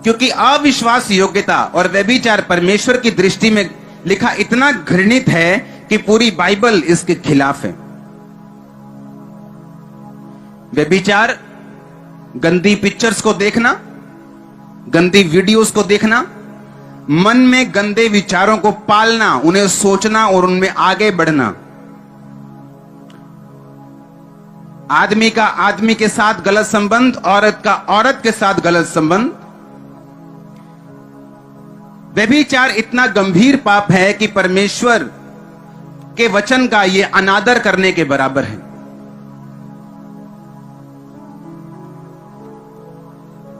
क्योंकि अविश्वास, योग्यता और व्यभिचार परमेश्वर की दृष्टि में लिखा इतना घृणित है कि पूरी बाइबल इसके खिलाफ है। व्यभिचार, गंदी पिक्चर्स को देखना, गंदी वीडियोस को देखना, मन में गंदे विचारों को पालना, उन्हें सोचना और उनमें आगे बढ़ना। आदमी का आदमी के साथ गलत संबंध, औरत का औरत के साथ गलत संबंध। व्यभिचार इतना गंभीर पाप है कि परमेश्वर के वचन का यह अनादर करने के बराबर है।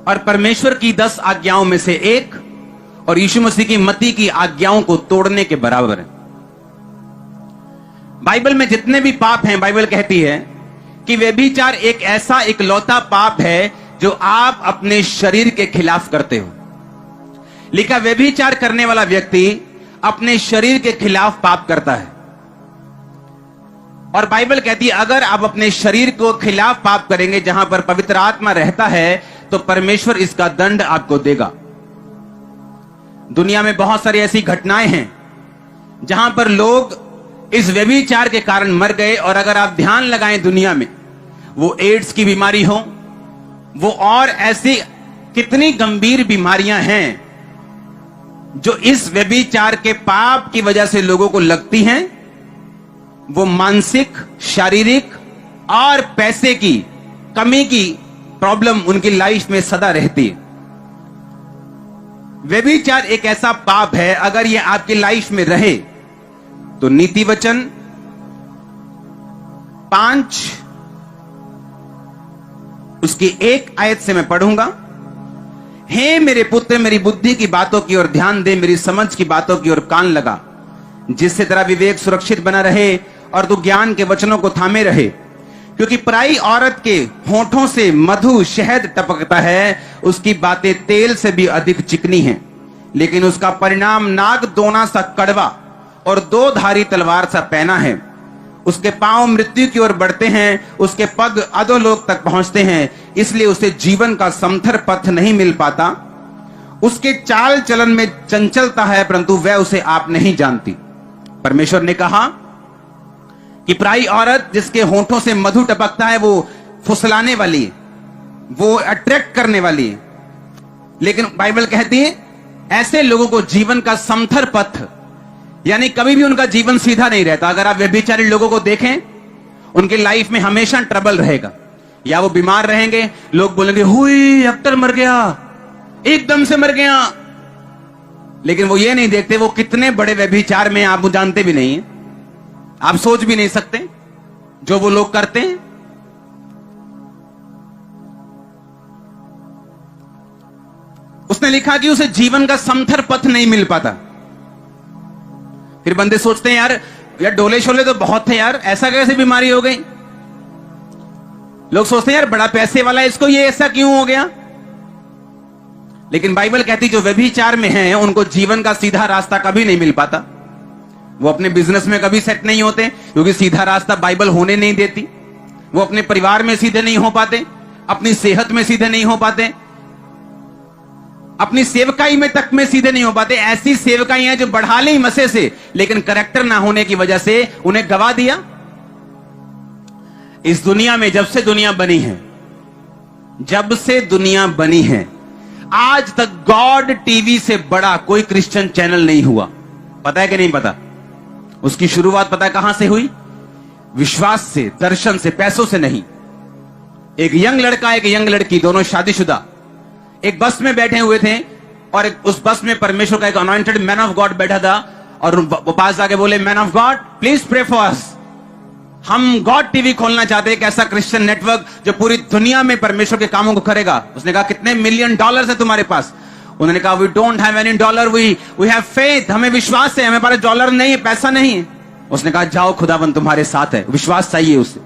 और परमेश्वर की 10 आज्ञाओं में से एक और यीशु मसीह की मत्ती की आज्ञाओं को तोड़ने के बराबर है। बाइबल में जितने भी पाप हैं, बाइबल कहती है कि व्यभिचार एक ऐसा इकलौता पाप है जो आप अपने शरीर के खिलाफ करते हो। लिखा, व्यभिचार करने वाला व्यक्ति अपने शरीर के खिलाफ पाप करता है। और बाइबल कहती है अगर आप अपने शरीर को खिलाफ पाप करेंगे, जहां पर पवित्र आत्मा रहता है, तो परमेश्वर इसका दंड आपको देगा। दुनिया में बहुत सारी ऐसी घटनाएं हैं जहां पर लोग इस व्यभिचार के कारण मर गए। और अगर आप ध्यान लगाएं, दुनिया में वो एड्स की बीमारी हो, वो और ऐसी कितनी गंभीर बीमारियां हैं जो इस व्यभिचार के पाप की वजह से लोगों को लगती हैं। वो मानसिक, शारीरिक और पैसे की कमी की प्रॉब्लम उनकी लाइफ में सदा रहती है। व्यभिचार एक ऐसा पाप है, अगर ये आपकी लाइफ में रहे तो नीति वचन 5 उसकी 1 आयत से मैं पढ़ूंगा। हे मेरे पुत्र, मेरी बुद्धि की बातों की ओर ध्यान दे, मेरी समझ की बातों की ओर कान लगा, जिससे तेरा विवेक सुरक्षित बना रहे और तू ज्ञान के वचनों को थामे रहे। क्योंकि पराई औरत के होठों से मधु शहद टपकता है, उसकी बातें तेल से भी अधिक चिकनी हैं, लेकिन उसका परिणाम नाग दोना सा कड़वा और 2 धारी तलवार सा पैना है। उसके पांव मृत्यु की ओर बढ़ते हैं, उसके पग अधोलोक तक पहुंचते हैं, इसलिए उसे जीवन का समथर पथ नहीं मिल पाता। उसके चाल चलन में चंचलता है, परंतु वह उसे आप नहीं जानती। परमेश्वर ने कहा कि पराई औरत जिसके होठों से मधु टपकता है, वो फुसलाने वाली है, वो अट्रैक्ट करने वाली है। लेकिन बाइबल कहती है ऐसे लोगों को जीवन का समथर पथ, यानी कभी भी उनका जीवन सीधा नहीं रहता। अगर आप व्यभिचारी लोगों को देखें, उनकी लाइफ में हमेशा ट्रबल रहेगा। या वो बीमार रहेंगे, लोग बोलेंगे हुई अख्तर मर गया, एकदम से मर गया। लेकिन वो ये नहीं देखते वो कितने बड़े व्यभिचार में, आप वो जानते भी नहीं है, आप सोच भी नहीं सकते जो वो लोग करते हैं। उसने लिखा कि उसे जीवन का समथर पथ नहीं मिल पाता। फिर बंदे सोचते हैं यार डोले शोले तो बहुत थे यार, ऐसा कैसे बीमारी हो गई। लोग सोचते हैं यार बड़ा पैसे वाला है, इसको ये ऐसा क्यों हो गया। लेकिन बाइबल कहती जो व्यभिचार में हैं उनको जीवन का सीधा रास्ता कभी नहीं मिल पाता। वो अपने बिजनेस में कभी सेट नहीं होते, क्योंकि सीधा रास्ता बाइबल होने नहीं देती। वो अपने परिवार में सीधे नहीं हो पाते, अपनी सेहत में सीधे नहीं हो पाते, अपनी सेवकाई में तक में सीधे नहीं हो पाते। ऐसी सेवकाई हैं जो बढ़ा ली मसे से, लेकिन करेक्टर ना होने की वजह से उन्हें गवा दिया। इस दुनिया में जब से दुनिया बनी है, जब से दुनिया बनी है, आज तक गॉड टीवी से बड़ा कोई क्रिश्चियन चैनल नहीं हुआ। पता है कि नहीं पता? उसकी शुरुआत पता है कहां से हुई? विश्वास से, दर्शन से, पैसों से नहीं। एक यंग लड़का, एक यंग लड़की, दोनों शादीशुदा, एक बस में बैठे हुए थे और उस बस में परमेश्वर का एक अनॉइंटेड मैन ऑफ गॉड बैठा था। और वो पास आके बोले, man of God please pray for us, हम गॉड टीवी खोलना चाहते हैं, एक ऐसा क्रिश्चियन नेटवर्क जो पूरी दुनिया में परमेश्वर के कामों को करेगा। उसने कहा कितने $1,000,000 है तुम्हारे पास? उन्होंने कहा we don't have any dollar, we have faith, हमें विश्वास है, हमें पास डॉलर नहीं है, पैसा नहीं है। उसने कहा जाओ खुदावन तुम्हारे साथ है, विश्वास चाहिए उसे।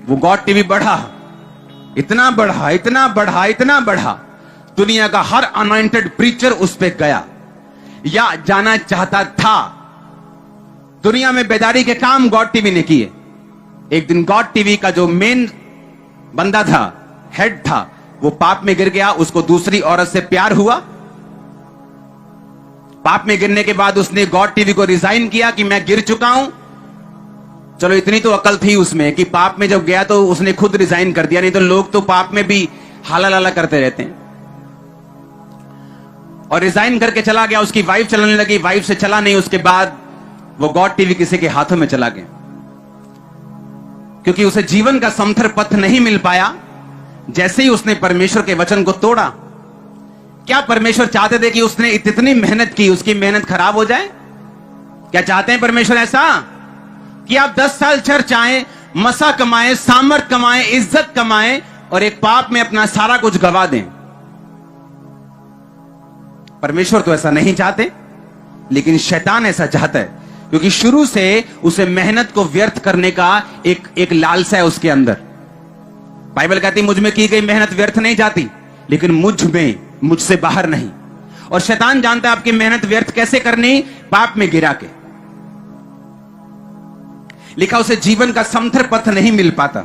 वो गॉड टीवी बढ़ा, इतना बढ़ा, इतना बढ़ा, इतना बढ़ा, दुनिया का हर अनॉइंटेड प्रीचर उस पे गया या जाना चाहता था। दुनिया में बेदारी के काम गॉड टीवी ने किए। एक दिन गॉड टीवी का जो मेन बंदा था, हेड था, वो पाप में गिर गया, उसको दूसरी औरत से प्यार हुआ। पाप में गिरने के बाद उसने गॉड टीवी को रिजाइन किया कि मैं गिर चुका हूं। चलो इतनी तो अकल थी उसमें कि पाप में जब गया तो उसने खुद रिजाइन कर दिया, नहीं तो लोग तो पाप में भी हाला लाला करते रहते हैं। और रिजाइन करके चला गया, उसकी वाइफ चलाने लगी, वाइफ से चला नहीं, उसके बाद वो गॉड टीवी किसी के हाथों में चला गया, क्योंकि उसे जीवन का समथर पथ नहीं मिल पाया। जैसे ही उसने परमेश्वर के वचन को तोड़ा, क्या परमेश्वर चाहते थे कि उसने इतनी मेहनत की, उसकी मेहनत खराब हो जाए? क्या चाहते हैं परमेश्वर ऐसा कि आप 10 साल चर्च आए, मसा कमाएं, सामर्थ कमाएं, इज्जत कमाएं और एक पाप में अपना सारा कुछ गवा दें? परमेश्वर तो ऐसा नहीं चाहते, लेकिन शैतान ऐसा चाहता है, क्योंकि शुरू से उसे मेहनत को व्यर्थ करने का एक लालसा है उसके अंदर। बाइबल कहती मुझ में की गई मेहनत व्यर्थ नहीं जाती, लेकिन मुझसे बाहर नहीं। और शैतान जानता है आपकी मेहनत व्यर्थ कैसे करनी, पाप में गिरा के। लिखा उसे जीवन का समथर पथ नहीं मिल पाता,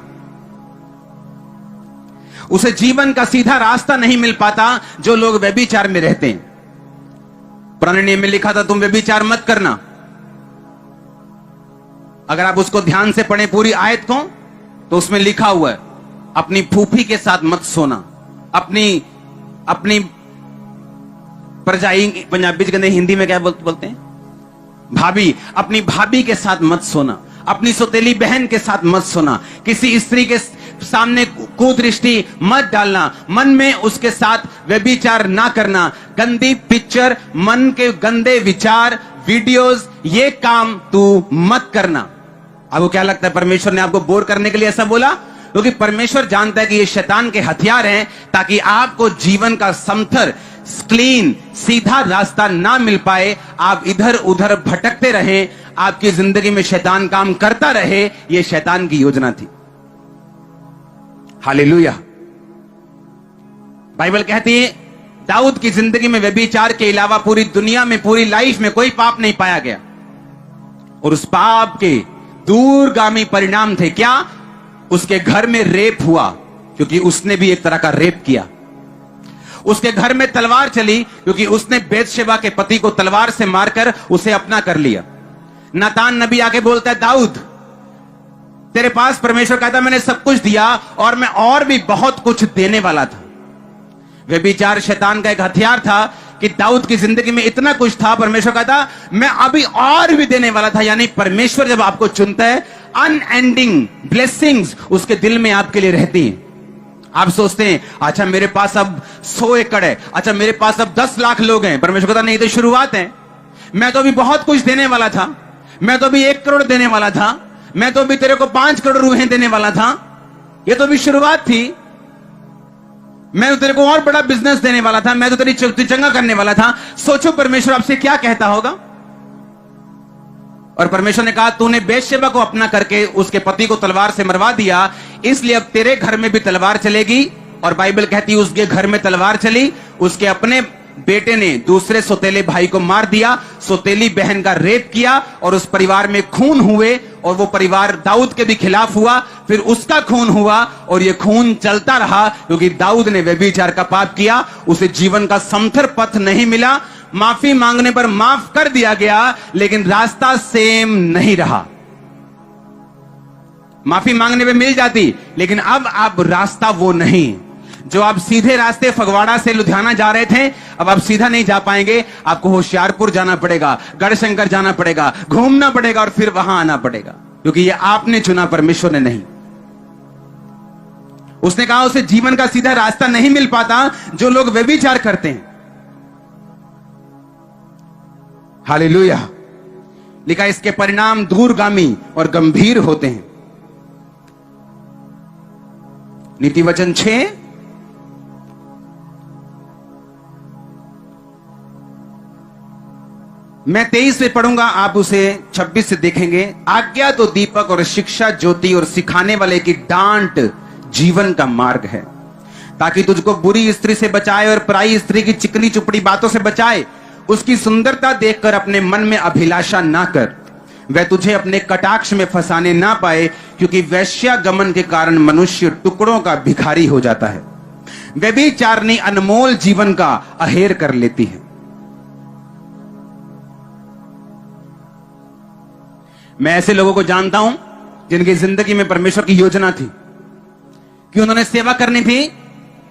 उसे जीवन का सीधा रास्ता नहीं मिल पाता जो लोग व्यभिचार में रहते हैं। पुराने नियम में लिखा था तुम व्यभिचार मत करना। अगर आप उसको ध्यान से पढ़ें पूरी आयत को, तो उसमें लिखा हुआ है अपनी फूफी के साथ मत सोना, अपनी परजाई, पंजाबी के हिंदी में क्या बोलते हैं, भाभी, अपनी भाभी के साथ मत सोना, अपनी सौतेली बहन के साथ मत सोना, किसी स्त्री के सामने कुदृष्टि मत डालना, मन में उसके साथ व्यभिचार ना करना, गंदी पिक्चर, मन के गंदे विचार, वीडियोस, ये काम तू मत करना। आपको क्या लगता है परमेश्वर ने आपको बोर करने के लिए ऐसा बोला? क्योंकि परमेश्वर जानता है कि ये शैतान के हथियार हैं, ताकि आपको जीवन का समथर, क्लीन, सीधा रास्ता ना मिल पाए, आप इधर उधर भटकते रहें, आपकी जिंदगी में शैतान काम करता रहे। ये शैतान की योजना थी। हालेलुया। बाइबल कहती है दाऊद की जिंदगी में व्यभिचार के अलावा पूरी दुनिया में, पूरी लाइफ में कोई पाप नहीं पाया गया, और उस पाप के दूरगामी परिणाम थे क्या? उसके घर में रेप हुआ, क्योंकि उसने भी एक तरह का रेप किया। उसके घर में तलवार चली, क्योंकि उसने बेतशेबा के पति को तलवार से मारकर उसे अपना कर लिया। नातान नबी आके बोलता है दाऊद, तेरे पास परमेश्वर कहता मैंने सब कुछ दिया और मैं और भी बहुत कुछ देने वाला था। व्यभिचार शैतान का एक हथियार था कि दाऊद की जिंदगी में इतना कुछ था, परमेश्वर कहता मैं अभी और भी देने वाला था। यानी परमेश्वर जब आपको चुनता है, अनएंडिंग ब्लेसिंग्स उसके दिल में आपके लिए रहती हैं। आप सोचते हैं अच्छा मेरे पास अब 100 एकड़ है, अच्छा मेरे पास अब 10 लाख लोग हैं। परमेश्वर कहता नहीं, तो शुरुआत है, मैं तो अभी बहुत कुछ देने वाला था, मैं तो अभी 1 करोड़ देने वाला था, मैं तो अभी तेरे को 5 करोड़ रूहें देने वाला था, ये तो अभी शुरुआत थी, मैं तो तेरे को और बड़ा बिजनेस देने वाला था, मैं तो तेरी चंगा करने वाला था। सोचो परमेश्वर आपसे क्या कहता होगा। और परमेश्वर ने कहा तूने बेतशेबा को अपना करके उसके पति को तलवार से मरवा दिया, इसलिए अब तेरे घर में भी तलवार चलेगी। और बाइबल कहती है उसके घर में तलवार चली, उसके अपने बेटे ने दूसरे सौतेले भाई को मार दिया, सौतेली बहन का रेप किया, और उस परिवार में खून हुए, और वो परिवार दाऊद के भी खिलाफ हुआ, फिर उसका खून हुआ, और ये खून चलता रहा, क्योंकि दाऊद ने व्यभिचार का पाप किया। उसे जीवन का समथर पथ नहीं मिला, माफी मांगने पर माफ कर दिया गया, लेकिन रास्ता सेम नहीं रहा। माफी मांगने पे मिल जाती, लेकिन अब रास्ता वो नहीं। जो आप सीधे रास्ते फगवाड़ा से लुधियाना जा रहे थे, अब आप सीधा नहीं जा पाएंगे, आपको होशियारपुर जाना पड़ेगा, गढ़शंकर जाना पड़ेगा, घूमना पड़ेगा, और फिर वहां आना पड़ेगा, क्योंकि ये आपने चुना, परमेश्वर ने नहीं। उसने कहा उसे जीवन का सीधा रास्ता नहीं मिल पाता जो लोग व्यभिचार करते हैं। हालेलुया। लिखा इसके परिणाम दूरगामी और गंभीर होते हैं। नीति वचन 6 मैं 23 से पढ़ूंगा, आप उसे 26 से देखेंगे। आज्ञा तो दीपक और शिक्षा ज्योति और सिखाने वाले की डांट जीवन का मार्ग है, ताकि तुझको बुरी स्त्री से बचाए और पराई स्त्री की चिकनी चुपड़ी बातों से बचाए। उसकी सुंदरता देखकर अपने मन में अभिलाषा ना कर, वह तुझे अपने कटाक्ष में फंसाने ना पाए, क्योंकि वैश्यागमन के कारण मनुष्य टुकड़ों का भिखारी हो जाता है। व्यभिचारिणी अनमोल जीवन का अहेर कर लेती है। मैं ऐसे लोगों को जानता हूं जिनकी जिंदगी में परमेश्वर की योजना थी कि उन्होंने सेवा करनी थी,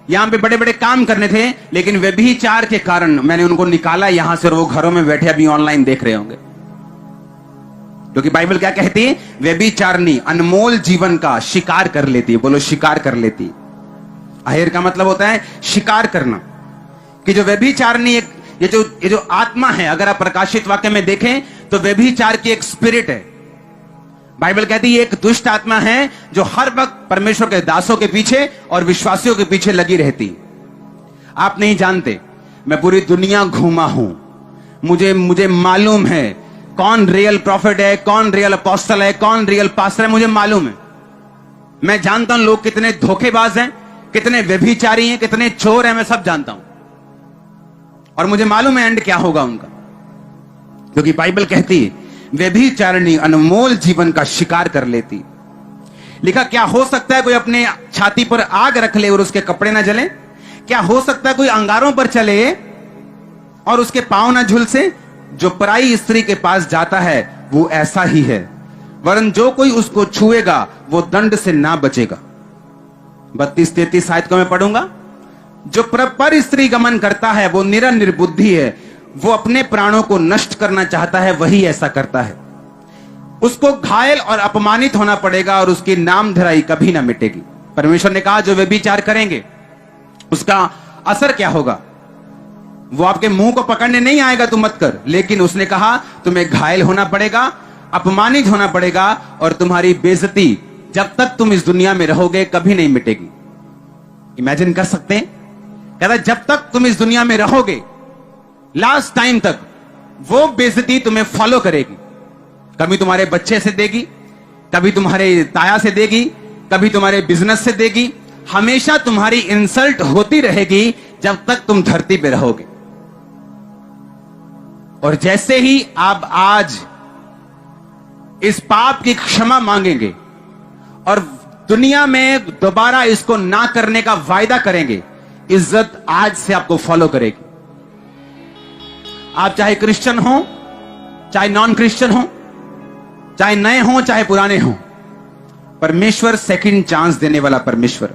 यहां पे बड़े बड़े काम करने थे, लेकिन व्यभिचार के कारण मैंने उनको निकाला यहां से और वो घरों में बैठे अभी ऑनलाइन देख रहे होंगे। क्योंकि बाइबल क्या कहती है? व्यभिचारिणी अनमोल जीवन का शिकार कर लेती है। बोलो, शिकार कर लेती। अहेर का मतलब होता है शिकार करना। कि जो व्यभिचारिणी ये जो आत्मा है, अगर आप प्रकाशित वाक्य में देखें तो व्यभिचार की एक स्पिरिट है। बाइबल कहती है एक दुष्ट आत्मा है जो हर वक्त परमेश्वर के दासों के पीछे और विश्वासियों के पीछे लगी रहती। आप नहीं जानते, मैं पूरी दुनिया घूमा हूं, मुझे मालूम है कौन रियल प्रॉफिट है, कौन रियल अपोस्टल है, कौन रियल पास्टर है, मुझे मालूम है। मैं जानता हूं लोग कितने धोखेबाज हैं, कितने व्यभिचारी हैं, कितने चोर हैं, मैं सब जानता हूं। और मुझे मालूम है एंड क्या होगा उनका। क्योंकि बाइबल कहती है व्यभिचारिणी अनमोल जीवन का शिकार कर लेती। लिखा, क्या हो सकता है कोई अपने छाती पर आग रख ले और उसके कपड़े ना जले? क्या हो सकता है कोई अंगारों पर चले और उसके पांव ना झुलसे? जो पराई स्त्री के पास जाता है वो ऐसा ही है, वरन जो कोई उसको छुएगा वो दंड से ना बचेगा। 32-33 आयत को मैं पढ़ूंगा। जो पर स्त्री गमन करता है वो निर्बुद्धि है, वो अपने प्राणों को नष्ट करना चाहता है, वही ऐसा करता है। उसको घायल और अपमानित होना पड़ेगा और उसकी नामधराई कभी ना मिटेगी। परमेश्वर ने कहा जो व्यभिचार करेंगे उसका असर क्या होगा? वो आपके मुंह को पकड़ने नहीं आएगा, तू मत कर, लेकिन उसने कहा तुम्हें घायल होना पड़ेगा, अपमानित होना पड़ेगा और तुम्हारी बेइज्जती जब तक तुम इस दुनिया में रहोगे कभी नहीं मिटेगी। इमेजिन कर सकते हैं? कहता जब तक तुम इस दुनिया में रहोगे लास्ट टाइम तक वो बेइज्जती तुम्हें फॉलो करेगी। कभी तुम्हारे बच्चे से देगी, कभी तुम्हारे ताया से देगी, कभी तुम्हारे बिजनेस से देगी। हमेशा तुम्हारी इंसल्ट होती रहेगी जब तक तुम धरती पे रहोगे। और जैसे ही आप आज इस पाप की क्षमा मांगेंगे और दुनिया में दोबारा इसको ना करने का वायदा करेंगे, इज्जत आज से आपको फॉलो करेगी। आप चाहे क्रिश्चियन हो, चाहे नॉन क्रिश्चियन हो, चाहे नए हो चाहे पुराने हो, परमेश्वर सेकंड चांस देने वाला परमेश्वर।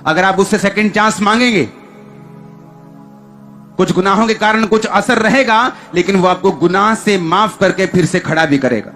अगर आप उससे सेकंड चांस मांगेंगे, कुछ गुनाहों के कारण कुछ असर रहेगा, लेकिन वो आपको गुनाह से माफ करके फिर से खड़ा भी करेगा।